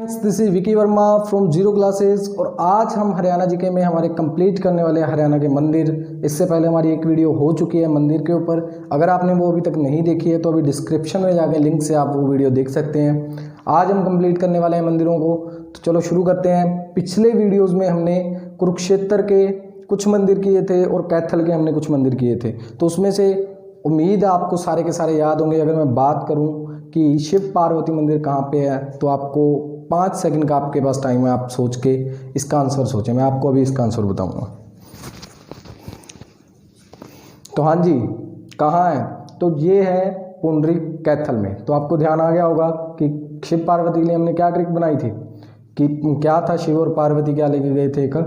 This is Vicky Verma from zero classes और आज हम हरियाणा जीके में हमारे कंप्लीट करने वाले हरियाणा के मंदिर। इससे पहले हमारी एक वीडियो हो चुकी है मंदिर के ऊपर, अगर आपने वो अभी तक नहीं देखी है तो अभी डिस्क्रिप्शन में जाके लिंक से आप वो वीडियो देख सकते हैं। आज हम कंप्लीट करने वाले हैं मंदिरों को, तो चलो शुरू करते हैं। पिछले वीडियोज़ में हमने कुरुक्षेत्र के कुछ मंदिर किए थे और कैथल के हमने कुछ मंदिर किए थे, तो उसमें से उम्मीद है आपको सारे के सारे याद होंगे। अगर मैं बात करूं कि शिव पार्वती मंदिर कहाँ पे है तो आपको 5 सेकंड का आपके पास टाइम है, आप सोच के इसका आंसर सोचें। मैं आपको अभी इसका आंसर बताऊंगा। तो हाँ जी, कहाँ है? तो ये है पुंडरीक कैथल में। तो आपको ध्यान आ गया होगा कि शिव पार्वती के लिए हमने क्या ट्रिक बनाई थी कि क्या था, शिव और पार्वती क्या लेके गए थे, एक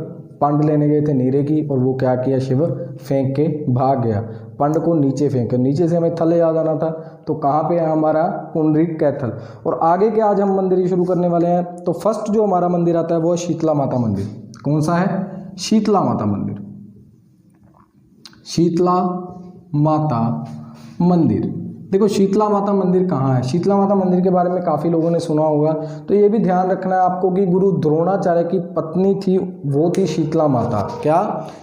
पंड लेने गए थे नीरे की, और वो क्या किया, शिव फेंक के भाग गया, पंड को नीचे फेंक कर। नीचे से हमें थले याद आना था, तो कहाँ पे है हमारा पुंडरीक कैथल। और आगे के आज हम मंदिर शुरू करने वाले हैं। तो फर्स्ट जो हमारा मंदिर आता है वो है शीतला माता मंदिर। कौन सा है? शीतला माता मंदिर। शीतला माता मंदिर। देखो शीतला माता मंदिर कहाँ है? शीतला माता मंदिर के बारे में काफ़ी लोगों ने सुना होगा, तो ये भी ध्यान रखना है आपको कि गुरु द्रोणाचार्य की पत्नी थी, वो थी शीतला माता। क्या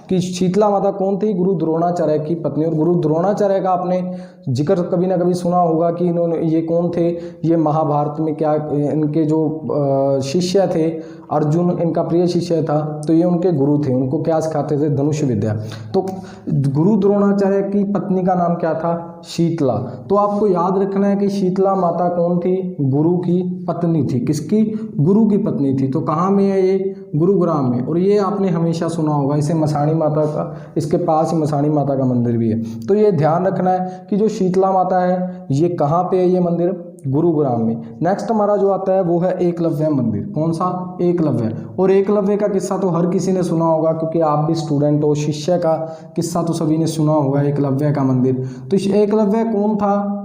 कि शीतला माता कौन थी? गुरु द्रोणाचार्य की पत्नी। और गुरु द्रोणाचार्य का आपने जिक्र कभी ना कभी सुना होगा कि इन्होंने, ये कौन थे? ये महाभारत में क्या इनके जो शिष्य थे, अर्जुन इनका प्रिय शिष्य था, तो ये उनके गुरु थे। उनको क्या सिखाते थे? धनुष विद्या। तो गुरु द्रोणाचार्य की पत्नी का नाम क्या था? शीतला। तो आपको याद रखना है कि शीतला माता कौन थी? गुरु की पत्नी थी। किसकी? गुरु की पत्नी थी। तो कहाँ में है ये? गुरुग्राम में। और ये आपने हमेशा सुना होगा, इसे मसाणी माता का, इसके पास ही मसाणी माता का मंदिर भी है। तो ये ध्यान रखना है कि जो शीतला माता है ये कहाँ पे है? ये मंदिर गुरुग्राम में। नेक्स्ट हमारा जो आता है वो है एकलव्य मंदिर। कौन सा? एकलव्य। और एकलव्य का किस्सा तो हर किसी ने सुना होगा, क्योंकि आप भी स्टूडेंट हो, शिष्य का किस्सा तो सभी ने सुना होगा, एकलव्य का मंदिर। तो एकलव्य कौन था?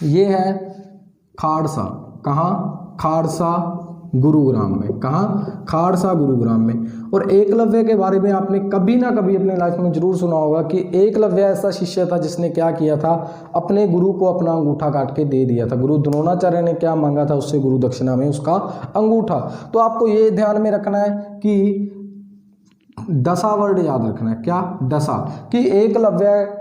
ये है खाड़सा। कहाँ? खाड़सा गुरुग्राम में। कहाँ? खाड़सा गुरुग्राम में। और एकलव्य के बारे में आपने कभी ना कभी अपने लाइफ में जरूर सुना होगा कि एकलव्य ऐसा शिष्य था जिसने क्या किया था, अपने गुरु को अपना अंगूठा काट के दे दिया था। गुरु द्रोणाचार्य ने क्या मांगा था उससे? गुरु दक्षिणा में उसका अंगूठा। तो आपको ये ध्यान में रखना है कि दशा वर्ड याद रखना है। क्या? दशा। कि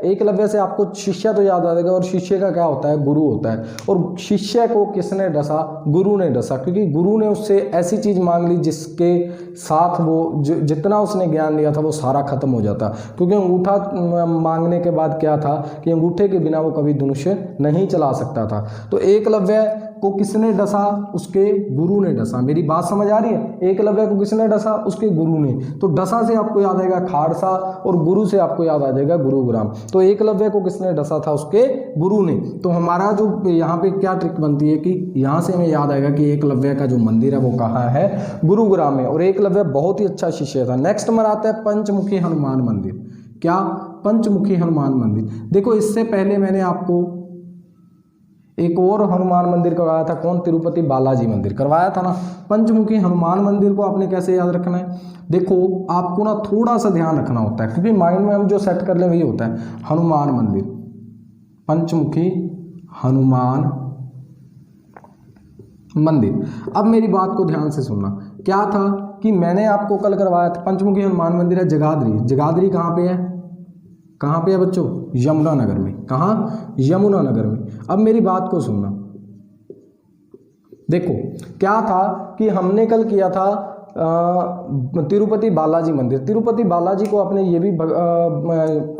एकलव्य से आपको शिष्य तो याद आ जाएगा, और शिष्य का क्या होता है? गुरु होता है। और शिष्य को किसने डसा? गुरु ने डसा, क्योंकि गुरु ने उससे ऐसी चीज मांग ली जिसके साथ वो जितना उसने ज्ञान लिया था वो सारा खत्म हो जाता। क्योंकि अंगूठा मांगने के बाद क्या था कि अंगूठे के बिना वो कभी धनुष नहीं चला सकता था। तो एकलव्य को किसने डसा? उसके गुरु ने डसा। मेरी बात समझ आ रही है? एकलव्य को किसने डसा? उसके गुरु ने। तो डसा से आपको याद आएगा खाड़सा, और गुरु से आपको याद आ जाएगा गुरुग्राम। तो एकलव्य को किसने डसा था? उसके गुरु ने। तो हमारा जो यहाँ पे क्या ट्रिक बनती है कि यहाँ से हमें याद आएगा कि एकलव्य का जो मंदिर है वो कहाँ है? गुरुग्राम में। और एकलव्य बहुत ही अच्छा शिष्य था। नेक्स्ट हमारा आता है पंचमुखी हनुमान मंदिर। क्या? पंचमुखी हनुमान मंदिर। देखो इससे पहले मैंने आपको एक और हनुमान मंदिर करवाया था। कौन? तिरुपति बालाजी मंदिर करवाया था ना। पंचमुखी हनुमान मंदिर को आपने कैसे याद रखना है? देखो आपको ना थोड़ा सा ध्यान रखना होता है, क्योंकि माइंड में हम जो सेट कर ले वही होता है। हनुमान मंदिर, पंचमुखी हनुमान मंदिर। अब मेरी बात को ध्यान से सुनना। क्या था कि मैंने आपको कल करवाया था, पंचमुखी हनुमान मंदिर है जगाधरी। जगाधरी कहाँ पे है? कहाँ पे है बच्चों? यमुनानगर में। कहाँ? यमुनानगर में। अब मेरी बात को सुनना। देखो क्या था कि हमने कल किया था तिरुपति बालाजी मंदिर। तिरुपति बालाजी को आपने ये भी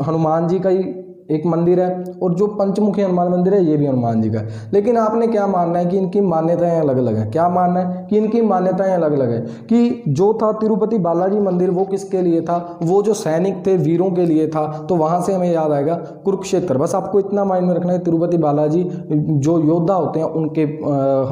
हनुमान जी का ही एक मंदिर है, और जो पंचमुखी हनुमान मंदिर है ये भी हनुमान जी का है। लेकिन आपने क्या मानना है कि इनकी मान्यताएं अलग अलग हैं। क्या मानना है कि इनकी मान्यताएं अलग अलग है। कि जो था तिरुपति बालाजी मंदिर वो किसके लिए था? वो जो सैनिक थे, वीरों के लिए था। तो वहां से हमें याद आएगा कुरुक्षेत्र। बस आपको इतना माइंड में रखना है, तिरुपति बालाजी जो योद्धा होते हैं उनके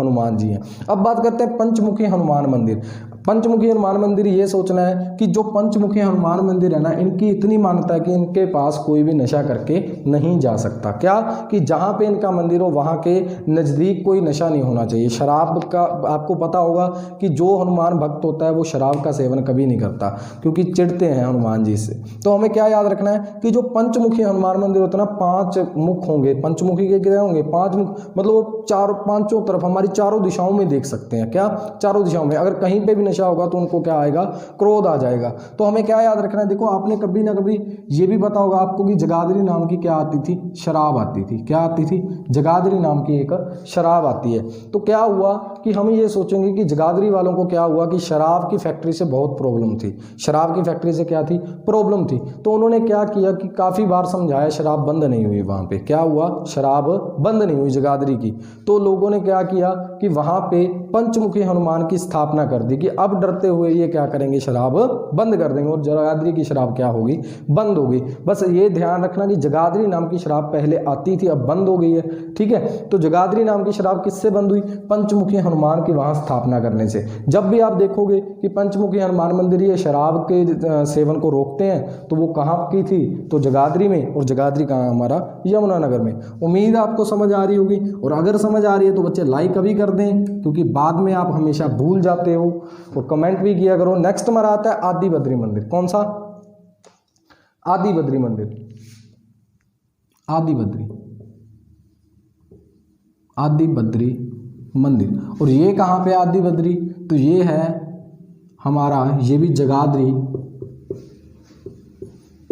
हनुमान जी हैं। अब बात करते हैं पंचमुखी हनुमान मंदिर। पंचमुखी हनुमान मंदिर ये सोचना है कि जो पंचमुखी हनुमान मंदिर है ना, इनकी इतनी मान्यता है कि इनके पास कोई भी नशा करके नहीं जा सकता। क्या कि जहाँ पे इनका मंदिर हो वहाँ के नज़दीक कोई नशा नहीं होना चाहिए। शराब का आपको पता होगा कि जो हनुमान भक्त होता है वो शराब का सेवन कभी नहीं करता, क्योंकि चिढ़ते हैं हनुमान जी से। तो हमें क्या याद रखना है कि जो पंचमुखी हनुमान मंदिर होता है ना, 5 मुख होंगे। पंचमुखी के कितने होंगे? 5 मुख, मतलब वो चारों पांचों तरफ हमारी चारों दिशाओं में देख सकते हैं। क्या? चारों दिशाओं में। अगर कहीं पे भी नशा होगा तो उनको क्या आएगा? क्रोध आ जाएगा। तो हमें क्या याद रखना है? देखो आपने कभी ना कभी ये भी पता होगा आपको कि जगाधरी नाम की क्या आती थी? शराब आती थी। क्या आती थी? जगाधरी नाम की एक शराब आती है। तो क्या हुआ कि हम ये सोचेंगे कि जगाधरी वालों को क्या हुआ कि शराब की फैक्ट्री से बहुत प्रॉब्लम थी। शराब की फैक्ट्री से क्या थी? प्रॉब्लम थी। तो उन्होंने क्या किया कि काफ़ी बार समझाया, शराब बंद नहीं हुई। वहाँ पे क्या हुआ? शराब बंद नहीं हुई जगाधरी की। तो लोगों ने क्या किया कि वहाँ पे पंचमुखी हनुमान की स्थापना कर दी कि अब डरते हुए ये क्या करेंगे? शराब बंद कर देंगे और जगाधरी की शराब क्या होगी? बंद होगी। बस ये ध्यान रखना कि जगाधरी नाम की शराब पहले आती थी, अब बंद हो गई है। ठीक है, तो जगाधरी नाम की शराब किससे बंद हुई? पंचमुखी हनुमान की वहाँ स्थापना करने से। जब भी आप देखोगे कि पंचमुखी हनुमान मंदिर ये शराब के सेवन को रोकते हैं तो वो कहाँ की थी? तो जगाधरी में। और जगाधरी कहाँ? हमारा यमुनानगर में। उम्मीद है आपको समझ आ रही होगी, और अगर समझ आ रही है तो बच्चे लाइक अभी कर दें, क्योंकि बाद में आप हमेशा भूल जाते हो, और कमेंट भी किया करो। नेक्स्ट हमारा आता है आदि बद्री मंदिर। कौन सा? आदि बद्री मंदिर। आदि बद्री, आदि बद्री मंदिर। और ये कहाँ पे आदि बद्री? तो ये है हमारा, ये भी जगाधरी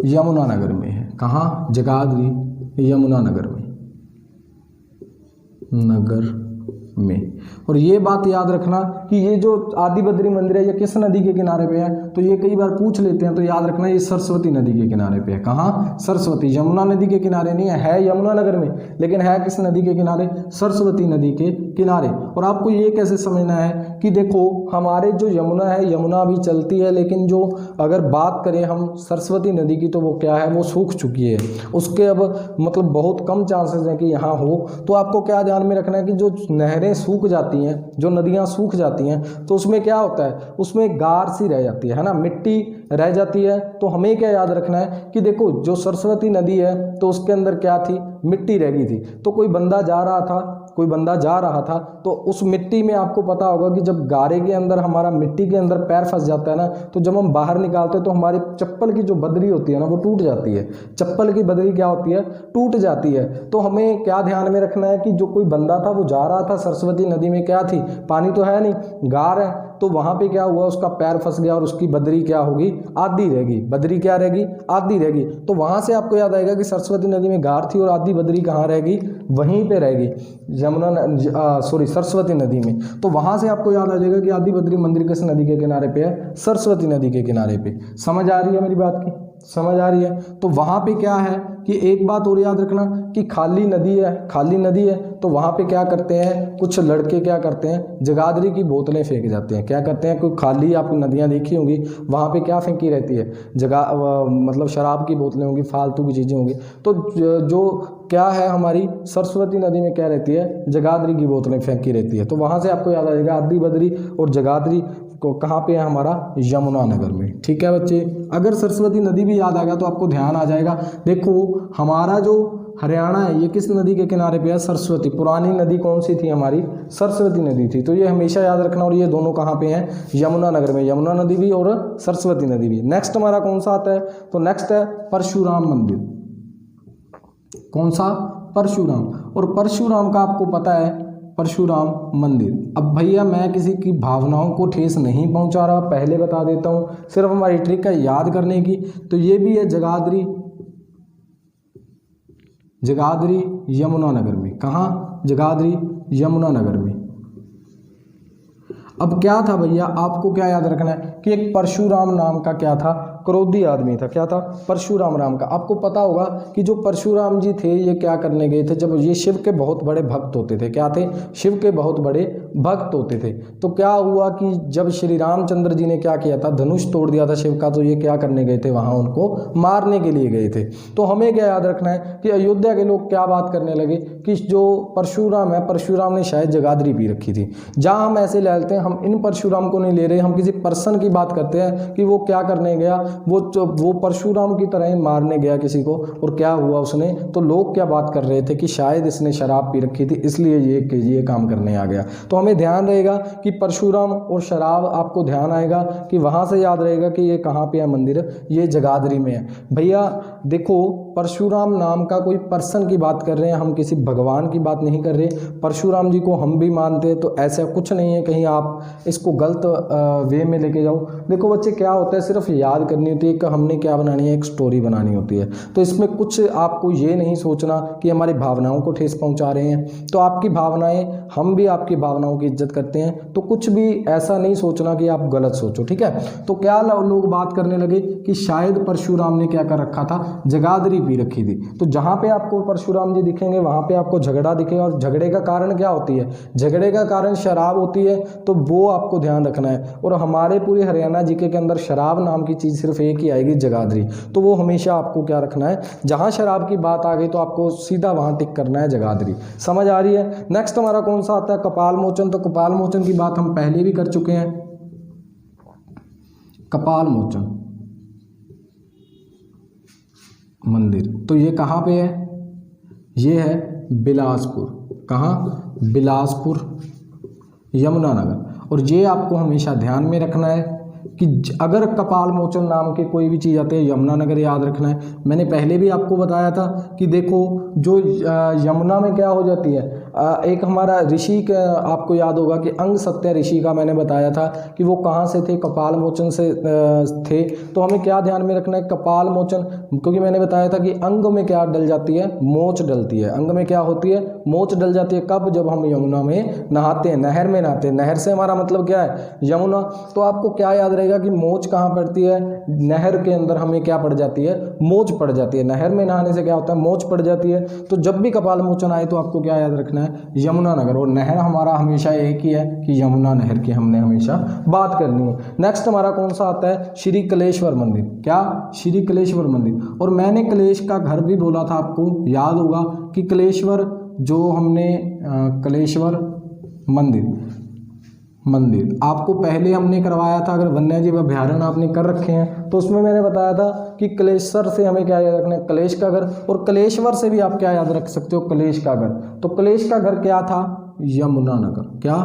यमुनानगर में है। कहाँ? जगाधरी यमुनानगर में, नगर में। और ये बात याद रखना कि ये जो आदि बद्री मंदिर है ये किस नदी के किनारे पे है? तो ये कई बार पूछ लेते हैं, तो याद रखना ये सरस्वती नदी के किनारे पे है। कहाँ? सरस्वती। यमुना नदी के किनारे नहीं है, है यमुनानगर में, लेकिन है किस नदी के किनारे? सरस्वती नदी के किनारे। और आपको ये कैसे समझना है कि देखो हमारे जो यमुना है, यमुना भी चलती है, लेकिन जो अगर बात करें हम सरस्वती नदी की तो वो क्या है? वो सूख चुकी है। उसके अब मतलब बहुत कम चांसेस हैं कि यहाँ हो। तो आपको क्या ध्यान में रखना है कि जो नहरें सूख जाती हैं, जो नदियाँ सूख जाती हैं, तो उसमें क्या होता है? उसमें गार सी रह जाती है ना, मिट्टी रह जाती है। तो हमें क्या याद रखना है कि देखो जो सरस्वती नदी है तो उसके अंदर क्या थी? मिट्टी रह गई थी। तो कोई बंदा जा रहा था तो उस मिट्टी में आपको पता होगा कि जब गारे के अंदर हमारा मिट्टी के अंदर पैर फंस जाता है ना, तो जब हम बाहर निकालते हैं तो हमारी चप्पल की जो बदरी होती है ना वो टूट जाती है। चप्पल की बदरी क्या होती है? टूट जाती है। तो हमें क्या ध्यान में रखना है कि जो कोई बंदा था वो जा रहा था सरस्वती नदी में, क्या थी? पानी तो है नहीं, गार है। तो वहाँ पे क्या हुआ? उसका पैर फंस गया और उसकी बदरी क्या होगी? आधी रहेगी। बदरी क्या रहेगी? आधी रहेगी। तो वहाँ से आपको याद आएगा कि सरस्वती नदी में गार थी और आधी बदरी कहाँ रहेगी? वहीं पे रहेगी, सरस्वती नदी में। तो वहाँ से आपको याद आ जाएगा कि आदि बद्री मंदिर किस नदी के किनारे पे है? सरस्वती नदी के किनारे पे। समझ आ रही है मेरी बात की? समझ आ रही है? तो वहाँ पे क्या है कि एक बात और याद रखना कि खाली नदी है तो वहाँ पे क्या करते हैं कुछ लड़के? क्या करते हैं? जगाधरी की बोतलें फेंक जाते हैं। क्या करते हैं? कोई खाली आपको नदियाँ देखी होंगी, वहाँ पे क्या फेंकी रहती है? मतलब शराब की बोतलें होंगी, फालतू की चीज़ें होंगी। तो जो क्या है हमारी सरस्वती नदी में क्या रहती है? जगाधरी की बोतलें फेंकी रहती है। तो वहाँ से आपको याद आ जाएगा आदि बद्री और जगाधरी को कहाँ पे है? हमारा यमुनानगर में। ठीक है बच्चे, अगर सरस्वती नदी भी याद आ गया तो आपको ध्यान आ जाएगा। देखो हमारा जो हरियाणा है ये किस नदी के किनारे पे है? सरस्वती। पुरानी नदी कौन सी थी हमारी? सरस्वती नदी थी। तो ये हमेशा याद रखना। और ये दोनों कहाँ पे हैं? यमुनानगर में। यमुना नदी भी और सरस्वती नदी भी। नेक्स्ट हमारा कौन सा आता है? तो नेक्स्ट है परशुराम मंदिर। कौन सा? परशुराम। और परशुराम का आपको पता है परशुराम मंदिर। अब भैया मैं किसी की भावनाओं को ठेस नहीं पहुंचा रहा, पहले बता देता हूं, सिर्फ हमारी ट्रिक है याद करने की। तो ये भी है जगाधरी यमुनानगर में। कहाँ? जगाधरी यमुनानगर में। अब क्या था भैया, आपको क्या याद रखना है कि एक परशुराम नाम का क्या था? क्रोधी आदमी था। क्या था? परशुराम राम का। आपको पता होगा कि जो परशुराम जी थे ये क्या करने गए थे? जब ये शिव के बहुत बड़े भक्त होते थे। क्या थे? शिव के बहुत बड़े भक्त होते थे। तो क्या हुआ कि जब श्री रामचंद्र जी ने क्या किया था, धनुष तोड़ दिया था शिव का, तो ये क्या करने गए थे, वहाँ उनको मारने के लिए गए थे। तो हमें क्या याद रखना है कि अयोध्या के लोग क्या बात करने लगे कि जो परशुराम है, परशुराम ने शायद जगाधरी पी रखी थी। जहाँ हम ऐसे ले लेते हैं, हम इन परशुराम को नहीं ले रहे, हम किसी पर्सन की बात करते हैं कि वो क्या करने गया, वो परशुराम की तरह ही मारने गया किसी को, और क्या हुआ उसने, तो लोग क्या बात कर रहे थे कि शायद इसने शराब पी रखी थी इसलिए ये काम करने आ गया। तो हमें ध्यान रहेगा कि परशुराम और शराब, आपको ध्यान आएगा कि वहाँ से याद रहेगा कि ये कहाँ पे है मंदिर, ये जगाधरी में है। भैया देखो, परशुराम नाम का कोई पर्सन की बात कर रहे हैं, हम किसी भगवान की बात नहीं कर रहे। परशुराम जी को हम भी मानते हैं, तो ऐसा कुछ नहीं है कहीं आप इसको गलत वे में लेके जाओ। देखो बच्चे, क्या होता है, सिर्फ याद करनी होती है कि हमने क्या बनानी है, एक स्टोरी बनानी होती है। तो इसमें कुछ आपको ये नहीं सोचना कि हमारी भावनाओं को ठेस पहुंचा रहे हैं। तो आपकी भावनाएं, हम भी आपकी भावनाओं की इज्जत करते हैं, तो कुछ भी ऐसा नहीं सोचना कि आप गलत सोचो, ठीक है। तो क्या लोग बात करने लगे कि शायद परशुराम ने क्या कर रखा था, जगाधरी पी रखी थी। तो जहाँ पे आपको परशुराम जी दिखेंगे वहाँ पे आपको झगड़ा दिखेगा, और झगड़े का कारण क्या होती है, झगड़े का कारण शराब होती है। तो वो आपको ध्यान रखना है। और हमारे पूरे हरियाणा जीके के अंदर शराब नाम की चीज़ सिर्फ एक ही आएगी, जगाधरी। तो वो हमेशा आपको क्या रखना है, जहाँ शराब की बात आ गई तो आपको सीधा वहाँ टिक करना है, जगाधरी। समझ आ रही है। नेक्स्ट हमारा कौन सा आता है, कपाल मोचन। तो कपाल मोचन की बात हम पहले भी कर चुके हैं। कपाल मोचन मंदिर, तो ये कहाँ पे है, ये है बिलासपुर। कहाँ, बिलासपुर, यमुनानगर। और ये आपको हमेशा ध्यान में रखना है कि अगर कपाल मोचन नाम के कोई भी चीज़ आते हैं, यमुनानगर याद रखना है। मैंने पहले भी आपको बताया था कि देखो, जो यमुना में क्या हो जाती है, एक हमारा ऋषि का आपको याद होगा कि अंग सत्य ऋषि का मैंने बताया था कि वो कहाँ से थे, कपाल मोचन से थे। तो हमें क्या ध्यान में रखना है, कपाल मोचन, क्योंकि मैंने बताया था कि अंग में क्या डल जाती है, मोच डलती है। अंग में क्या होती है, मोच डल जाती है। कब, जब हम यमुना में नहाते हैं, नहर में नहाते हैं। नहर से हमारा मतलब क्या है, यमुना। तो आपको क्या याद रहेगा कि मोच कहाँ पड़ती है, नहर के अंदर हमें क्या पड़ जाती है, मोच पड़ जाती है। नहर में नहाने से क्या होता है, मोच पड़ जाती है। तो जब भी कपाल मोचन आए तो आपको क्या याद रखना है, यमुनानगर। और नहर हमारा हमेशा एक ही है कि यमुना नहर की हमने हमेशा बात करनी है। नेक्स्ट हमारा कौन सा आता है, श्री कलेश्वर मंदिर। क्या, श्री कलेश्वर मंदिर। और मैंने कलेश का घर भी बोला था, आपको याद होगा कि कलेश्वर, जो हमने कलेश्वर मंदिर आपको पहले हमने करवाया था। अगर वन्यजीव अभ्यारण्य आपने कर रखे हैं तो उसमें मैंने बताया था कि कलेश्वर से हमें क्या याद रखना है, कलेश का घर। और कलेश्वर से भी आप क्या याद रख सकते हो, कलेश का घर। तो कलेश का घर क्या था, यमुनानगर। क्या,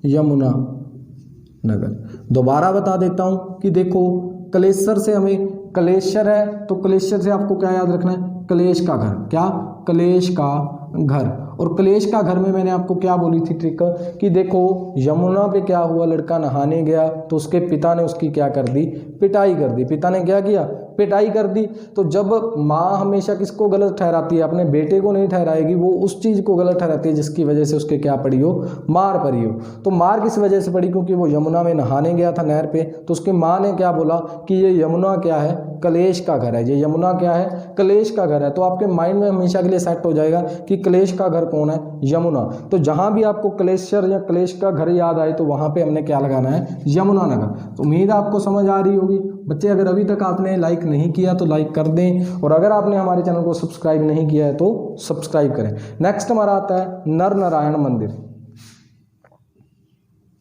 यमुनानगर। दोबारा बता देता हूँ कि देखो, कलेश्वर से हमें, कलेश्वर है तो कलेश्वर से आपको क्या याद रखना है, कलेश का घर। क्या, कलेश का घर। और कलेश का घर में मैंने आपको क्या बोली थी ट्रिक, कि देखो यमुना पे क्या हुआ, लड़का नहाने गया तो उसके पिता ने उसकी क्या कर दी, पिटाई कर दी। पिता ने क्या किया, पिटाई कर दी। तो जब माँ हमेशा किसको गलत ठहराती है, अपने बेटे को नहीं ठहराएगी, वो उस चीज़ को गलत ठहराती है जिसकी वजह से उसके क्या पड़ी हो, मार पड़ी हो। तो मार किस वजह से पड़ी, क्योंकि वो यमुना में नहाने गया था नहर पे। तो उसकी माँ ने क्या बोला कि ये यमुना क्या है, कलेश का घर है। ये यमुना क्या है, कलेश का घर है। तो आपके माइंड में हमेशा के लिए सेट हो जाएगा कि कलेश का घर कौन है, यमुना। तो जहां भी आपको कलेश्वर या कलेश का घर याद आए तो वहां पे हमने क्या लगाना है, यमुनानगर। तो उम्मीद आपको समझ आ रही होगी बच्चे। अगर अभी तक आपने लाइक नहीं किया तो लाइक कर दें, और अगर आपने हमारे चैनल को सब्सक्राइब नहीं किया है तो सब्सक्राइब करें। नेक्स्ट हमारा आता है नर नारायण मंदिर।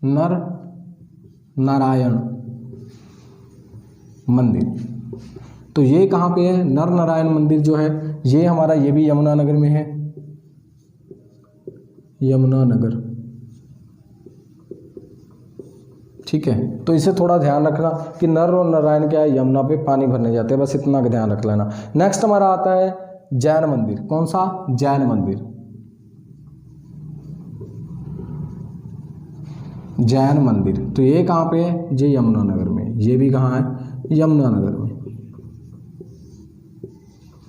नर नारायण मंदिर, तो ये कहाँ पे है, नर नारायण मंदिर जो है ये हमारा, ये भी यमुनानगर में है, यमुनानगर। ठीक है, तो इसे थोड़ा ध्यान रखना कि नर और नारायण क्या है, यमुना पे पानी भरने जाते हैं, बस इतना का ध्यान रख लेना। नेक्स्ट हमारा आता है जैन मंदिर। कौन सा, जैन मंदिर। जैन मंदिर, तो ये कहाँ पे है, ये यमुनानगर में। ये भी कहाँ है, यमुनानगर में।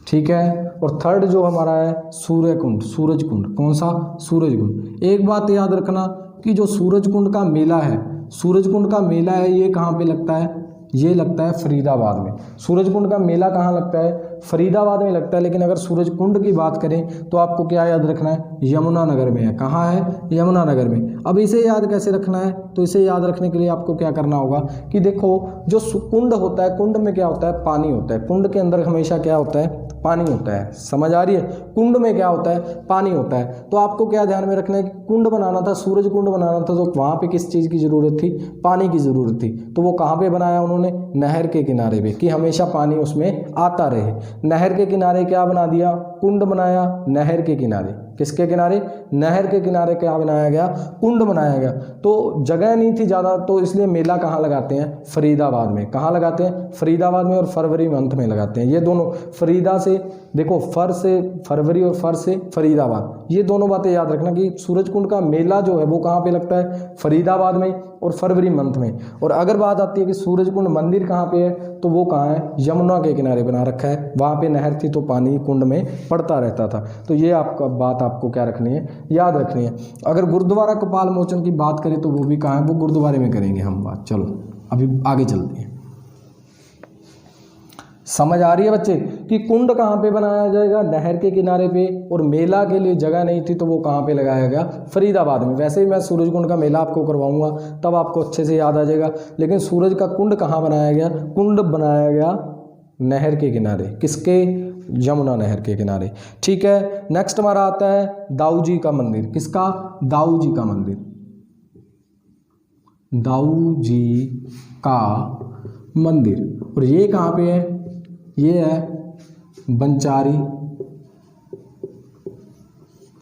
ठीक है, और थर्ड जो हमारा है सूर्यकुंड, सूरज कुंड। कौन सा, सूरज कुंड। एक बात याद रखना कि जो सूरज कुंड का मेला है, सूरज कुंड का मेला है, ये कहाँ पे लगता है, ये लगता है फरीदाबाद में। सूरज कुंड का मेला कहाँ लगता है, फरीदाबाद में लगता है, लेकिन अगर सूरज कुंड की बात करें तो आपको क्या याद रखना है, यमुनानगर में है। कहाँ है, यमुनानगर में। अब इसे याद कैसे रखना है, तो इसे याद रखने के लिए आपको क्या करना होगा कि देखो जो कुंड होता है, कुंड में क्या होता है, पानी होता है। कुंड के अंदर हमेशा क्या होता है, पानी होता है। समझ आ रही है, कुंड में क्या होता है, पानी होता है। तो आपको क्या ध्यान में रखना है कि कुंड बनाना था, सूरज कुंड बनाना था, तो वहाँ पे किस चीज़ की ज़रूरत थी, पानी की ज़रूरत थी। तो वो कहाँ पे बनाया उन्होंने, नहर के किनारे पे, कि हमेशा पानी उसमें आता रहे। नहर के किनारे क्या बना दिया, कुंड बनाया। नहर के किनारे, किसके किनारे, नहर के किनारे क्या बनाया गया, कुंड बनाया गया। तो जगह नहीं थी ज़्यादा, तो इसलिए मेला कहाँ लगाते हैं, फरीदाबाद में। कहाँ लगाते हैं, फरीदाबाद में, और फरवरी मंथ में लगाते हैं। ये दोनों, फरीदा से देखो, फर से फरवरी और फर से फरीदाबाद, ये दोनों बातें याद रखना कि सूरज कुंड का मेला जो है वो कहाँ पे लगता है, फरीदाबाद में और फरवरी मंथ में। और अगर बात आती है कि सूरज कुंड मंदिर कहाँ पे है, तो वो कहाँ है, यमुना के किनारे बना रखा है। वहाँ पे नहर थी तो पानी कुंड में पड़ता रहता था। तो ये आपका बात आपको क्या रखनी है, याद रखनी है। अगर गुरुद्वारा कपाल मोचन की बात करें तो वो भी कहाँ है, वो गुरुद्वारे में करेंगे हम बात। चलो अभी आगे चलते हैं। समझ आ रही है बच्चे कि कुंड कहाँ पे बनाया जाएगा, नहर के किनारे पे। और मेला के लिए जगह नहीं थी तो वो कहाँ पे लगाया गया, फरीदाबाद में। वैसे ही मैं सूरज कुंड का मेला आपको करवाऊंगा, तब आपको अच्छे से याद आ जाएगा। लेकिन सूरज का कुंड कहाँ बनाया गया, कुंड बनाया गया नहर के किनारे। किसके, यमुना नहर के किनारे। ठीक है, नेक्स्ट हमारा आता है दाऊ जी का मंदिर। किसका, दाऊ जी का मंदिर। दाऊ जी का मंदिर, और ये कहाँ पे है, ये है बंचारी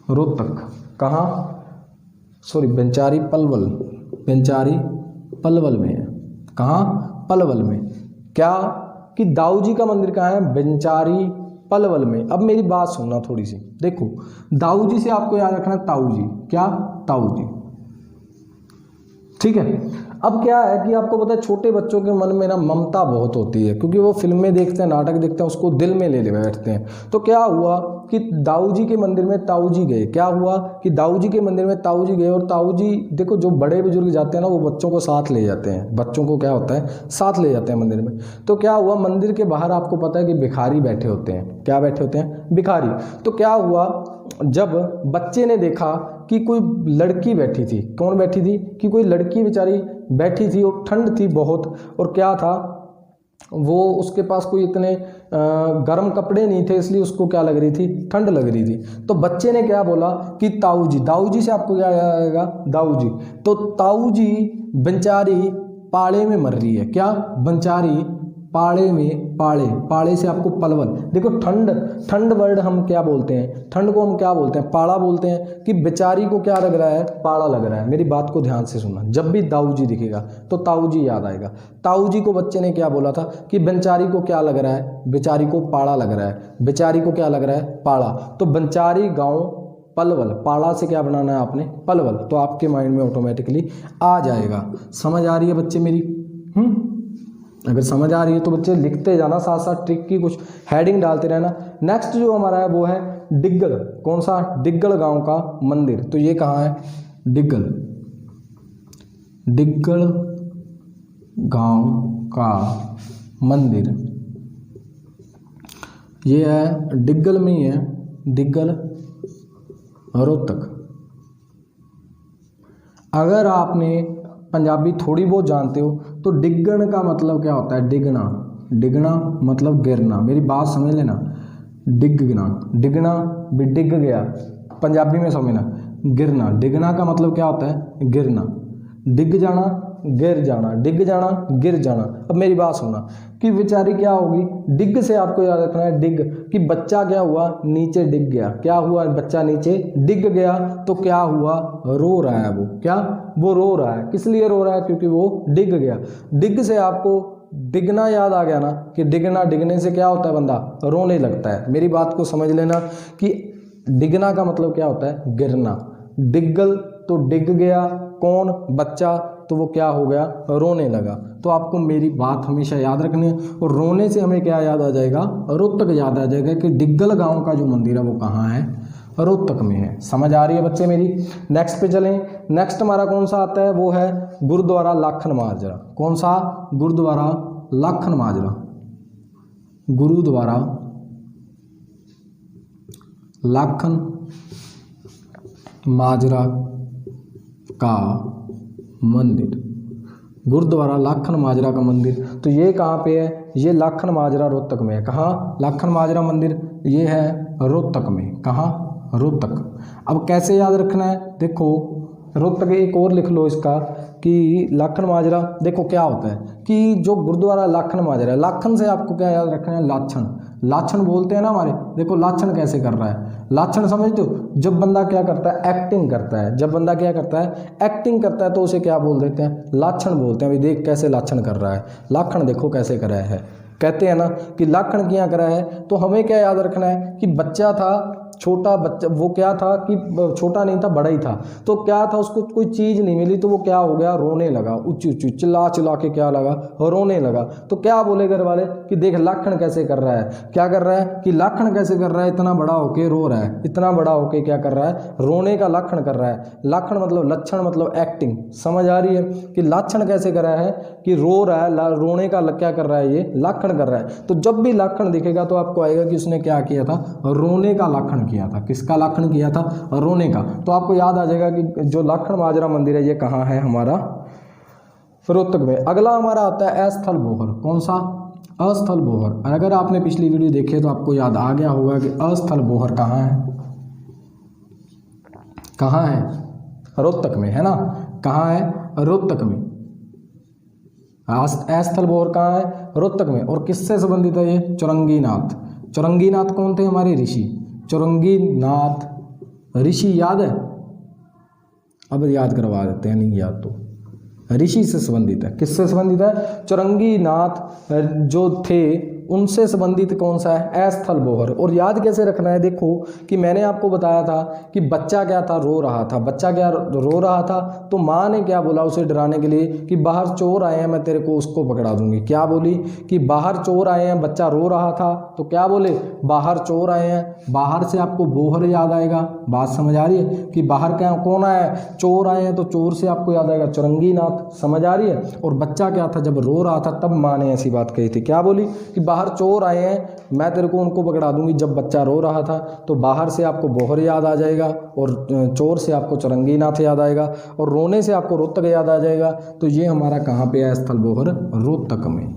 रोहतक। कहाँ, सॉरी बंचारी पलवल, बंचारी पलवल में है। कहाँ, पलवल में। क्या कि दाऊ जी का मंदिर कहाँ है, बंचारी पलवल में। अब मेरी बात सुनना थोड़ी सी, देखो दाऊ जी से आपको याद रखना ताऊ जी। क्या, ताऊ जी। ठीक है। अब क्या है कि आपको पता है छोटे बच्चों के मन में ना ममता बहुत होती है, क्योंकि वो फिल्में देखते हैं, नाटक देखते हैं, उसको दिल में ले बैठते हैं। तो क्या हुआ कि दाऊ जी के मंदिर में ताऊ जी गए। क्या हुआ कि दाऊ जी के मंदिर में ताऊ जी गए, और ताऊ जी देखो जो बड़े बुजुर्ग जाते हैं ना, वो बच्चों को साथ ले जाते हैं। बच्चों को क्या होता है, साथ ले जाते हैं मंदिर में। तो क्या हुआ, मंदिर के बाहर आपको पता है कि भिखारी बैठे होते हैं। क्या बैठे होते हैं, भिखारी। तो क्या हुआ, जब बच्चे ने देखा कि कोई लड़की बैठी थी, कौन बैठी थी, कि कोई लड़की बेचारी बैठी थी, और ठंड थी बहुत, और क्या था, वो उसके पास कोई इतने गर्म कपड़े नहीं थे, इसलिए उसको क्या लग रही थी, ठंड लग रही थी। तो बच्चे ने क्या बोला कि ताऊ जी। दाऊ जी से आपको क्या याद आएगा, दाऊ जी। तो ताऊ जी बंचारी पाड़े में मर रही है। क्या, बंचारी पाड़े में, पाड़े, पाड़े से आपको पलवल। देखो ठंड, ठंड वर्ड हम क्या बोलते हैं, ठंड को हम क्या बोलते हैं, पाड़ा बोलते हैं। कि बेचारी को क्या लग रहा है, पाड़ा लग रहा है। मेरी बात को ध्यान से सुनना, जब भी दाऊ जी दिखेगा तो ताऊ जी याद आएगा। ताऊ जी को बच्चे ने क्या बोला था कि बेचारी को क्या लग रहा है, बेचारी को पाड़ा लग रहा है। बेचारी को क्या लग रहा है, पाड़ा। तो बंचारी गाँव पलवल, पाड़ा से क्या बनाना है आपने, पलवल। तो आपके माइंड में ऑटोमेटिकली आ जाएगा। समझ आ रही है बच्चे मेरी? अगर समझ आ रही है तो बच्चे लिखते जाना, साथ साथ ट्रिक की कुछ हेडिंग डालते रहना। नेक्स्ट जो हमारा है वो है डिग्गल। कौन सा, डिग्गल गांव का मंदिर। तो ये कहाँ है, डिग्गल, डिग्गल गांव का मंदिर। ये है डिग्गल में ही है, डिग्गल रोहतक। अगर आपने पंजाबी थोड़ी बहुत जानते हो तो डिग्गण का मतलब क्या होता है, डिगना। डिगना मतलब गिरना। मेरी बात समझ लेना, डिगना, डिगना भी डिग गया, पंजाबी में समझना, गिरना। डिगना का मतलब क्या होता है, गिरना। डिग जाना, गिर जाना, डिग जाना, गिर जाना। अब मेरी बात सुनना कि बेचारी क्या होगी, डिग से आपको याद रखना है, डिग, कि बच्चा क्या हुआ, नीचे डिग गया। क्या हुआ, बच्चा नीचे डिग गया। तो क्या हुआ, रो रहा है वो। क्या, वो रो रहा है। किस लिए रो रहा है, क्योंकि वो डिग गया। डिग से आपको डिगना याद आ गया ना, कि डिगना, डिगने से क्या होता है, बंदा रोने लगता है। मेरी बात को समझ लेना कि डिगना का मतलब क्या होता है, गिरना। डिग्गल तो डिग गया, कौन, बच्चा, तो वो क्या हो गया, रोने लगा। तो आपको मेरी बात हमेशा याद रखनी है। और रोने से हमें क्या याद आ जाएगा, रोहतक याद आ जाएगा, कि डिग्गल गांव का जो मंदिर है वो कहाँ है, रोहतक में है। समझ आ रही है बच्चे मेरी? नेक्स्ट पे चलें। नेक्स्ट हमारा कौन सा आता है, वो है गुरुद्वारा लाखन माजरा। कौन सा, गुरुद्वारा लाखन माजरा। गुरुद्वारा लाखन माजरा का मंदिर, गुरुद्वारा लाखन माजरा का मंदिर। तो ये कहाँ पे है? ये लाखन माजरा रोहतक में है। कहाँ? लाखन माजरा मंदिर ये है रोहतक में। कहाँ? रोहतक। अब कैसे याद रखना है? देखो रोहतक एक और लिख लो इसका कि लाखन माजरा। देखो क्या होता है कि जो गुरुद्वारा लाखन माजरा है, लाखन से आपको क्या याद रखना है? लाछन। लाछन बोलते हैं ना हमारे। देखो लाछन कैसे कर रहा है? लाछन समझते हो? जब बंदा क्या करता है? एक्टिंग करता है। जब बंदा क्या करता है? एक्टिंग करता है तो उसे क्या बोल देते हैं? लाछन बोलते हैं। अभी देख कैसे लाछन कर रहा है। लाखन देखो कैसे कर रहा है। कहते हैं ना कि लाखन किया करा है। तो हमें क्या याद रखना है कि बच्चा था, छोटा बच्चा, वो क्या था कि छोटा नहीं था, बड़ा ही था। तो क्या था, उसको कोई चीज़ नहीं मिली तो वो क्या हो गया? रोने लगा, ऊंची ऊंची चिल्ला चिल्ला के क्या लगा? रोने लगा। तो क्या बोले घर वाले कि देख लाखन कैसे कर रहा है। क्या कर रहा है कि लाखन कैसे कर रहा है? इतना बड़ा होके रो रहा है, इतना बड़ा होके क्या कर रहा है? रोने का लाखन कर रहा है। लाखन मतलब लक्षण, मतलब एक्टिंग। समझ आ रही है कि लाक्षण कैसे कर रहा है? कि रो रहा है, रोने का क्या कर रहा है? ये लाखन कर रहा है। तो जब भी लाखन दिखेगा तो आपको आएगा कि उसने क्या किया था? रोने का लाखन किया था। किसका लाखन किया था? रोने का। तो आपको याद आ जाएगा कि जो लाखन माजरा मंदिर है ये कहाँ है? हमारा रोहतक में। अगला हमारा आता है अस्थल बोहर। कौन सा? अस्थल बोहर। अगर आपने पिछली वीडियो देखी तो आपको याद आ गया होगा कि अस्थल बोहर कहाँ है? कहाँ है? रोहतक में है ना। कहाँ है? रोहतक में। अस्थल बोहर कहाँ है? रोहतक में। और किससे संबंधित है ये? चौरंगीनाथ। चौरंगीनाथ कौन थे? हमारे ऋषि। चौरंगीनाथ ऋषि याद है? अब याद करवा देते हैं, नहीं याद तो। ऋषि से संबंधित है। किससे संबंधित है? चौरंगीनाथ जो थे उनसे संबंधित कौन सा है? अस्थल बोहर। और याद कैसे रखना है? देखो कि मैंने आपको बताया था कि बच्चा क्या था? रो रहा था। बच्चा क्या रो रहा था? तो माँ ने क्या बोला उसे डराने के लिए कि बाहर चोर आए हैं, मैं तेरे को उसको पकड़ा दूंगी। क्या बोली? कि बाहर चोर आए हैं। बच्चा रो रहा था तो क्या बोले? बाहर चोर आए हैं। बाहर से आपको बोहर याद आएगा। बात समझ आ रही है कि बाहर क्या कौन आया है? चोर आए हैं। तो चोर से आपको याद आएगा चौरंगीनाथ। समझ आ रही है? और बच्चा क्या था? जब रो रहा था तब माँ ने ऐसी बात कही थी। क्या बोली? कि बाहर चोर आए हैं, मैं तेरे को उनको पकड़ा दूंगी। जब बच्चा रो रहा था तो बाहर से आपको बोहर याद आ जाएगा, और चोर से आपको चौरंगीनाथ याद आएगा, और रोने से आपको रोहतक याद आ जाएगा। तो ये हमारा कहाँ पे है? स्थल बोहर रोहतक में।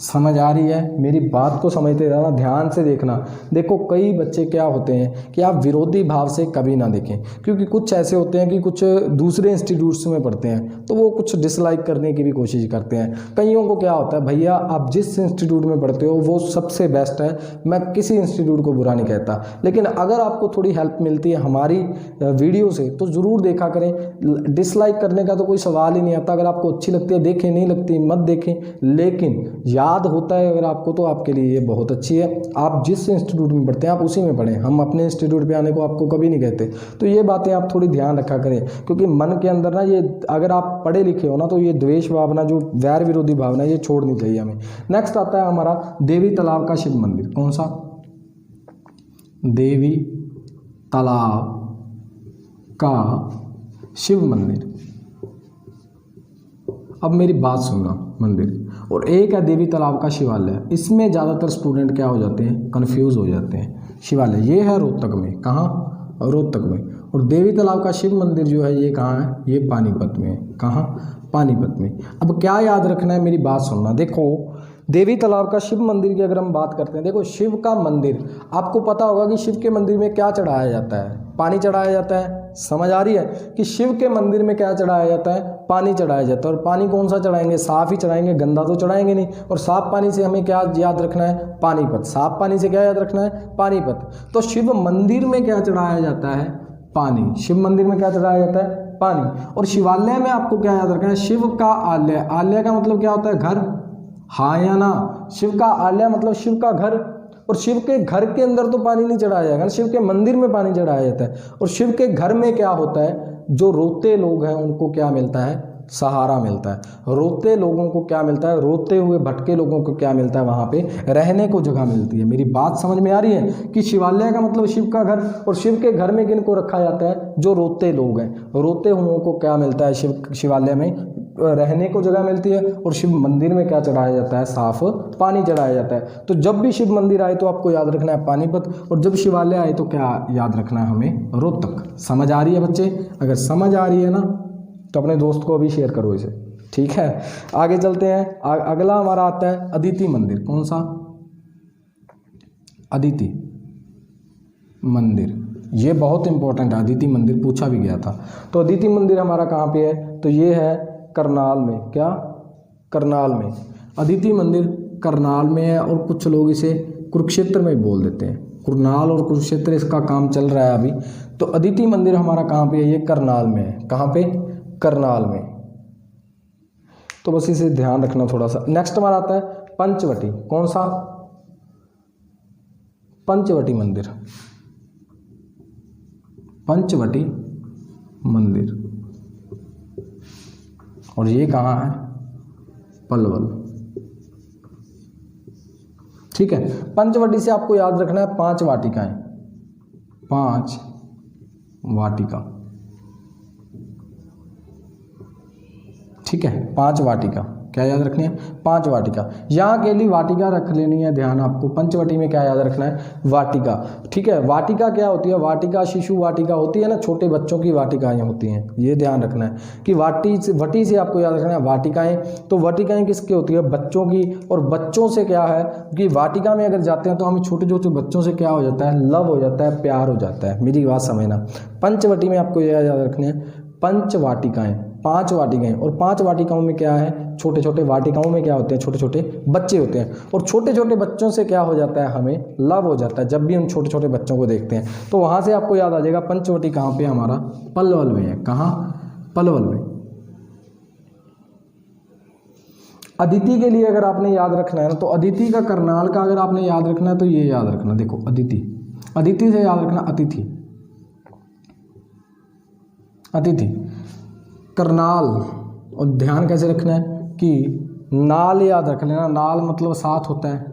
समझ आ रही है? मेरी बात को समझते रहना, ध्यान से देखना। देखो कई बच्चे क्या होते हैं कि आप विरोधी भाव से कभी ना देखें, क्योंकि कुछ ऐसे होते हैं कि कुछ दूसरे इंस्टीट्यूट्स में पढ़ते हैं तो वो कुछ डिसलाइक करने की भी कोशिश करते हैं। कईयों को क्या होता है, भैया आप जिस इंस्टीट्यूट में पढ़ते हो वो सबसे बेस्ट है, मैं किसी इंस्टीट्यूट को बुरा नहीं कहता, लेकिन अगर आपको थोड़ी हेल्प मिलती है हमारी वीडियो से तो ज़रूर देखा करें। डिसलाइक करने का तो कोई सवाल ही नहीं आता। अगर आपको अच्छी लगती है देखें, नहीं लगती मत देखें, लेकिन याद होता है अगर आपको तो आपके लिए ये बहुत अच्छी है। आप जिस इंस्टीट्यूट में पढ़ते हैं आप उसी में पढ़ें, हम अपने इंस्टीट्यूट पे आने को आपको कभी नहीं कहते। तो ये बातें आप थोड़ी ध्यान रखा करें, क्योंकि मन के अंदर ना ये, अगर आप पढ़े लिखे हो ना तो ये द्वेष भावना, जो वैर विरोधी भावना, ये छोड़नी चाहिए हमें। नेक्स्ट आता है हमारा देवी तालाब का शिव मंदिर। कौन सा? देवी तालाब का शिव मंदिर। अब मेरी बात सुनना, मंदिर और एक है देवी तालाब का शिवालय। इसमें ज़्यादातर स्टूडेंट क्या हो जाते हैं? कंफ्यूज हो जाते हैं। शिवालय ये है रोहतक में। कहाँ? रोहतक में। और देवी तालाब का शिव मंदिर जो है ये कहाँ है? ये पानीपत में है। कहाँ? पानीपत में। अब क्या याद रखना है, मेरी बात सुनना। देखो देवी तालाब का शिव मंदिर की अगर हम बात करते हैं, देखो शिव का मंदिर, आपको पता होगा कि शिव के मंदिर में क्या चढ़ाया जाता है? पानी चढ़ाया जाता है। समझ आ रही है कि शिव के मंदिर में क्या चढ़ाया जाता है? पानी चढ़ाया जाता है। और पानी कौन सा चढ़ाएंगे? साफ ही चढ़ाएंगे, गंदा तो चढ़ाएंगे नहीं। और साफ पानी से हमें क्या याद रखना है? पानीपत। साफ पानी से क्या याद रखना है? पानीपत। तो शिव मंदिर में क्या चढ़ाया जाता है? पानी। शिव मंदिर में क्या चढ़ाया जाता है? पानी। और शिवालय में आपको क्या याद रखना है? शिव का आलय। आलय का मतलब क्या होता है? घर। हाँ या ना? शिव का आलय मतलब शिव का घर। और शिव के घर के अंदर तो पानी नहीं चढ़ाया जाएगा, शिव के मंदिर में पानी चढ़ाया जाता है। और शिव के घर में क्या होता है? जो रोते लोग हैं उनको क्या मिलता है? सहारा मिलता है। रोते लोगों को क्या मिलता है, रोते हुए भटके लोगों को क्या मिलता है, वहाँ पे रहने को जगह मिलती है। मेरी बात समझ में आ रही है कि शिवालय का मतलब शिव का घर, और शिव के घर में किन को रखा जाता है, जो रोते लोग हैं। रोते हुओं को क्या मिलता है, शिवालय में रहने को जगह मिलती है। और शिव मंदिर में क्या चढ़ाया जाता है, साफ पानी चढ़ाया जाता है। तो जब भी शिव मंदिर आए तो आपको याद रखना है पानीपत, और जब शिवालय आए तो क्या याद रखना है हमें, रोहतक। समझ आ रही है बच्चे? अगर समझ आ रही है ना तो अपने दोस्त को अभी शेयर करो इसे, ठीक है। आगे चलते हैं। अगला हमारा आता है अदिति मंदिर। कौन सा? अदिति मंदिर, ये बहुत इंपॉर्टेंट है। अदिति मंदिर पूछा भी गया था। तो अदिति मंदिर हमारा कहाँ पे है, तो ये है करनाल में। क्या? करनाल में। अदिति मंदिर करनाल में है, और कुछ लोग इसे कुरुक्षेत्र में बोल देते हैं। करनाल और कुरुक्षेत्र इसका काम चल रहा है अभी। तो अदिति मंदिर हमारा कहाँ पे है, ये करनाल में है। कहाँ पे? करनाल में। तो बस इसे ध्यान रखना थोड़ा सा। नेक्स्ट हमारा आता है पंचवटी। कौन सा? पंचवटी मंदिर। पंचवटी मंदिर, और ये कहाँ है, पलवल, ठीक है। पंचवटी से आपको याद रखना है 5 वाटिकाएं, 5 वाटिका, ठीक है। 5 वाटिका क्या याद रखनी है, 5 वाटिका। यहाँ अकेली वाटिका रख लेनी है, ध्यान आपको। पंचवटी में क्या याद रखना है, वाटिका, ठीक है। वाटिका क्या होती है, वाटिका शिशु वाटिका होती है ना, छोटे बच्चों की वाटिकाएं होती हैं, ये ध्यान रखना है कि वटी से आपको याद रखना है वाटिकाएं। तो वाटिकाएं किसकी होती है, बच्चों की। और बच्चों से क्या है कि वाटिका में अगर जाते हैं तो हमें छोटे छोटे बच्चों से क्या हो जाता है, लव हो जाता है, प्यार हो जाता है। मेरी बात समझना। पंचवटी में आपको यह याद रखना है, पंच वाटिकाएं, 5 वाटिकाएं। और 5 वाटिकाओं में क्या है, छोटे छोटे वाटिकाओं में क्या होते हैं, छोटे छोटे बच्चे होते हैं। और छोटे छोटे बच्चों से क्या हो जाता है, हमें लव हो जाता है जब भी हम छोटे छोटे बच्चों को देखते हैं। तो वहाँ से आपको याद आ जाएगा पंचवटी कहाँ पे, हमारा पलवल में है। कहाँ? पलवल में। अदिति के लिए अगर आपने याद रखना है ना, तो अदिति का करनाल का अगर आपने याद रखना है तो ये याद रखना, देखो अदिति, अदिति से याद रखना अतिथि, अतिथि, करनाल। और ध्यान कैसे रखना है कि नाल याद रख लेना। नाल मतलब साथ होता है,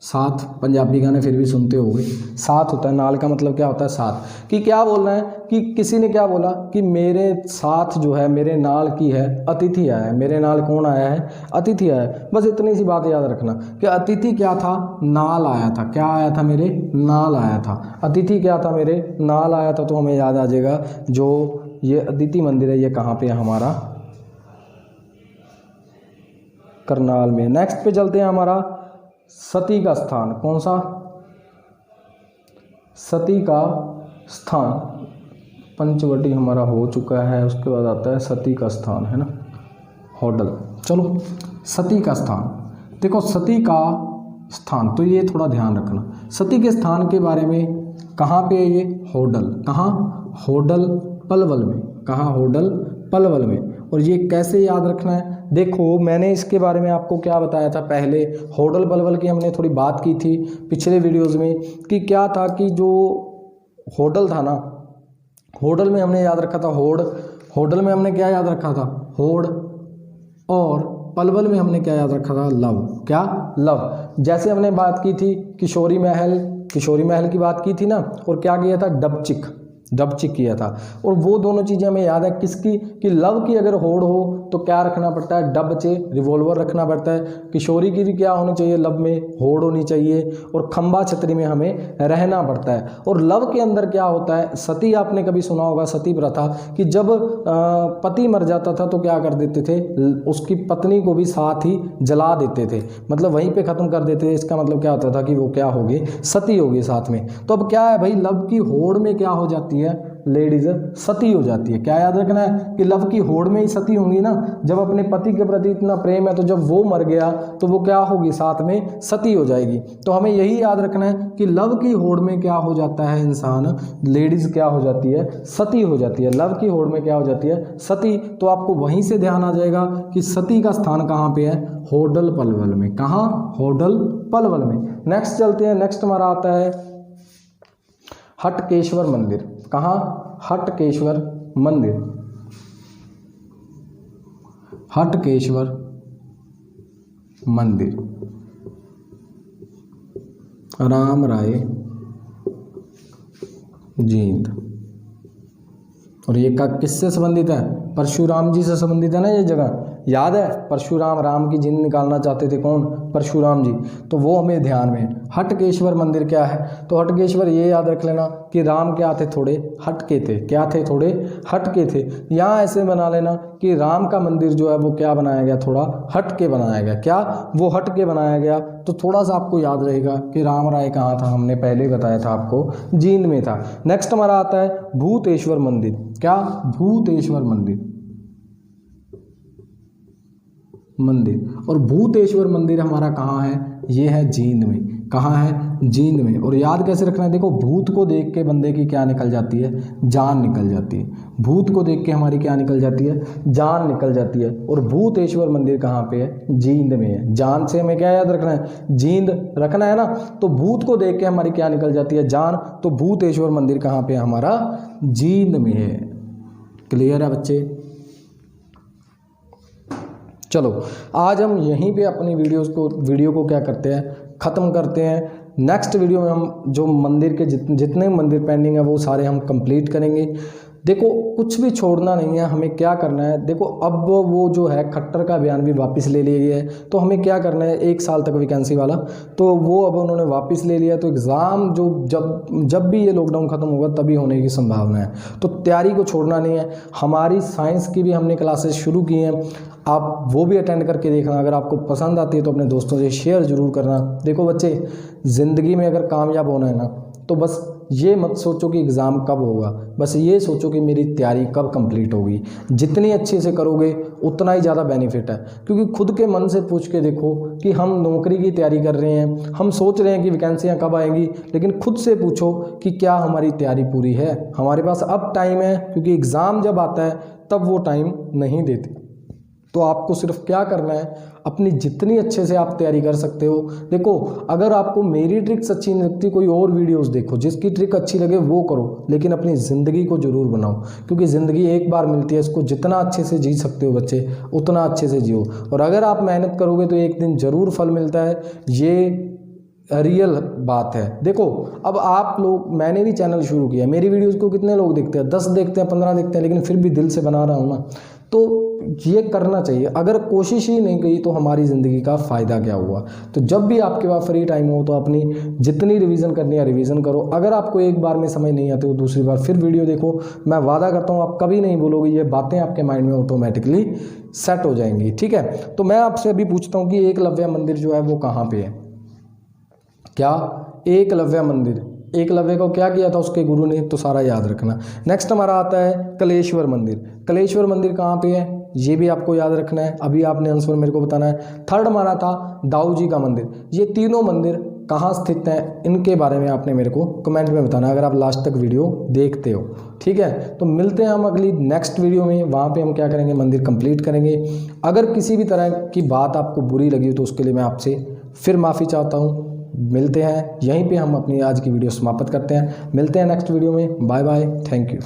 साथ, पंजाबी गाने फिर भी सुनते होगे, साथ होता है। नाल का मतलब क्या होता है, साथ। कि क्या बोलना है कि किसी ने क्या बोला कि मेरे साथ जो है, मेरे नाल की है अतिथि आया है। मेरे नाल कौन आया है, अतिथि आया है। बस इतनी सी बात याद रखना कि अतिथि क्या था, नाल आया था। क्या आया था, मेरे नाल आया था। अतिथि क्या था, मेरे नाल आया था। तो हमें याद आ जाएगा जो ये अदिति मंदिर है, ये कहाँ पे है, हमारा करनाल में। नेक्स्ट पे चलते हैं, हमारा सती का स्थान। कौन सा? सती का स्थान। पंचवटी हमारा हो चुका है, उसके बाद आता है सती का स्थान, है ना, होडल। चलो सती का स्थान, देखो सती का स्थान, तो ये थोड़ा ध्यान रखना। सती के स्थान के बारे में कहाँ पे है ये, होडल। कहाँ? होडल पलवल में। कहाँ? होडल पलवल में। और ये कैसे याद रखना है, देखो मैंने इसके बारे में आपको क्या बताया था पहले, होडल पलवल की हमने थोड़ी बात की थी पिछले वीडियोस में, कि क्या था कि जो होडल था ना, होडल में हमने याद रखा था होड़, होडल में हमने क्या याद रखा था, होड़। और पलवल में हमने क्या याद रखा था, लव। क्या? लव। जैसे हमने बात की थी किशोरी महल, किशोरी महल की बात की थी ना, और क्या किया था, डबचिक, डबचिक किया था। और वो दोनों चीज़ें हमें याद है किसकी, कि लव की अगर होड़ हो तो क्या रखना पड़ता है, डबचे, रिवॉल्वर रखना पड़ता है। किशोरी की भी क्या होनी चाहिए, लव में होड़ होनी चाहिए। और खंबा छतरी में हमें रहना पड़ता है। और लव के अंदर क्या होता है, सती, आपने कभी सुना होगा सती प्रथा, कि जब पति मर जाता था तो क्या कर देते थे, उसकी पत्नी को भी साथ ही जला देते थे, मतलब वहीं पे ख़त्म कर देते थे। इसका मतलब क्या होता था कि वो क्या होगी, सती होगी साथ में। तो अब क्या है भाई, लव की होड़ में क्या हो जाती है, लेडीज सती हो जाती है। क्या याद रखना है कि लव की होड़ में ही सती होंगी ना, जब अपने पति के प्रति इतना प्रेम है तो जब वो मर गया तो वो क्या होगी, साथ में सती हो जाएगी। तो हमें यही याद रखना है कि लव की होड़ में क्या हो जाता है इंसान, लेडीज क्या हो जाती है, सती हो जाती है। लव की होड़ में क्या हो जाती है, सती। तो आपको वहीं से ध्यान आ जाएगा कि सती का स्थान कहाँ पे है, होडल पलवल में। कहाँ? होडल पलवल में। नेक्स्ट चलते हैं, नेक्स्ट हमारा आता है हटकेश्वर मंदिर। कहाँ? हटकेश्वर मंदिर। हटकेश्वर मंदिर, राम राय जींद। और ये किससे संबंधित है? परशुराम जी से संबंधित है ना ये जगह, याद है? परशुराम, राम की जींद निकालना चाहते थे, कौन? परशुराम जी। तो वो हमें ध्यान में। हटकेश्वर मंदिर क्या है? तो हटकेश्वर ये याद रख लेना कि राम क्या थे? थोड़े हटके थे। क्या थे? थोड़े हटके थे। यहाँ ऐसे बना लेना कि राम का मंदिर जो है वो क्या बनाया गया? थोड़ा हटके बनाया गया। क्या? वो हटके बनाया गया। तो थोड़ा सा आपको याद रहेगा कि राम राय कहाँ था, हमने पहले ही बताया था आपको, जींद में था। नेक्स्ट हमारा आता है भूतेश्वर मंदिर। क्या? भूतेश्वर मंदिर, और भूतेश्वर मंदिर हमारा कहाँ है? ये है जींद में। कहाँ है? जींद में। और याद कैसे रखना है? देखो, भूत को देख के बंदे की क्या निकल जाती है? जान निकल जाती है। भूत को देख के हमारी क्या निकल जाती है? जान निकल जाती है। और भूतेश्वर मंदिर कहाँ पे है? जींद में है। जान से हमें क्या याद रखना है? जींद रखना है ना। तो भूत को देख के हमारी क्या निकल जाती है? जान। तो भूतेश्वर मंदिर कहाँ पे है हमारा? जींद में है। क्लियर है बच्चे? चलो, आज हम यहीं पे अपनी वीडियो को क्या करते हैं? ख़त्म करते हैं। नेक्स्ट वीडियो में हम जो मंदिर के जितने मंदिर पेंडिंग है वो सारे हम कंप्लीट करेंगे। देखो, कुछ भी छोड़ना नहीं है। हमें क्या करना है? देखो, अब वो जो है खट्टर का बयान भी वापस ले लिया गया है। तो हमें क्या करना है? 1 साल तक वैकेंसी वाला, तो वो अब उन्होंने वापस ले लिया। तो एग्ज़ाम जो जब भी ये लॉकडाउन ख़त्म होगा तभी होने की संभावना है। तो तैयारी को छोड़ना नहीं है। हमारी साइंस की भी हमने क्लासेस शुरू की हैं, आप वो भी अटेंड करके देखना। अगर आपको पसंद आती है तो अपने दोस्तों से शेयर ज़रूर करना। देखो बच्चे, ज़िंदगी में अगर कामयाब होना है ना, तो बस ये मत सोचो कि एग्ज़ाम कब होगा, बस ये सोचो कि मेरी तैयारी कब कंप्लीट होगी। जितनी अच्छे से करोगे उतना ही ज़्यादा बेनिफिट है। क्योंकि खुद के मन से पूछ के देखो कि हम नौकरी की तैयारी कर रहे हैं, हम सोच रहे हैं कि वैकेंसियाँ कब आएंगी, लेकिन खुद से पूछो कि क्या हमारी तैयारी पूरी है? हमारे पास अब टाइम है, क्योंकि एग्ज़ाम जब आता है तब वो टाइम नहीं देते। तो आपको सिर्फ क्या करना है? अपनी जितनी अच्छे से आप तैयारी कर सकते हो। देखो, अगर आपको मेरी ट्रिक्स अच्छी नहीं लगती, कोई और वीडियोस देखो, जिसकी ट्रिक अच्छी लगे वो करो, लेकिन अपनी ज़िंदगी को ज़रूर बनाओ। क्योंकि ज़िंदगी एक बार मिलती है, इसको जितना अच्छे से जी सकते हो बच्चे उतना अच्छे से जियो। और अगर आप मेहनत करोगे तो एक दिन ज़रूर फल मिलता है, ये रियल बात है। देखो, अब आप लोग, मैंने भी चैनल शुरू किया, मेरी वीडियोस को कितने लोग देखते हैं? 10 देखते हैं, 15 देखते हैं, लेकिन फिर भी दिल से बना रहा हूँ ना। तो ये करना चाहिए। अगर कोशिश ही नहीं की तो हमारी ज़िंदगी का फ़ायदा क्या हुआ? तो जब भी आपके पास फ्री टाइम हो तो अपनी जितनी रिवीजन करनी है रिवीजन करो। अगर आपको एक बार में समझ नहीं आती तो दूसरी बार फिर वीडियो देखो। मैं वादा करता हूँ आप कभी नहीं बोलोगे, ये बातें आपके माइंड में ऑटोमेटिकली सेट हो जाएंगी। ठीक है? तो मैं आपसे अभी पूछता हूँ कि एकलव्य मंदिर जो है वो कहाँ पर है? क्या? एकलव्य मंदिर। एकलव्य को क्या किया था उसके गुरु ने? तो सारा याद रखना। नेक्स्ट हमारा आता है कलेश्वर मंदिर। कलेश्वर मंदिर कहाँ पे है? ये भी आपको याद रखना है। अभी आपने आंसर मेरे को बताना है। थर्ड हमारा था दाऊ जी का मंदिर। ये तीनों मंदिर कहाँ स्थित हैं, इनके बारे में आपने मेरे को कमेंट में बताना है, अगर आप लास्ट तक वीडियो देखते हो। ठीक है? तो मिलते हैं हम अगली नेक्स्ट वीडियो में। वहाँ पे हम क्या करेंगे? मंदिर कंप्लीट करेंगे। अगर किसी भी तरह की बात आपको बुरी लगी हो तो उसके लिए मैं आपसे फिर माफ़ी चाहता हूँ। मिलते हैं यहीं पे, हम अपनी आज की वीडियो समाप्त करते हैं। मिलते हैं नेक्स्ट वीडियो में। Bye bye, thank you.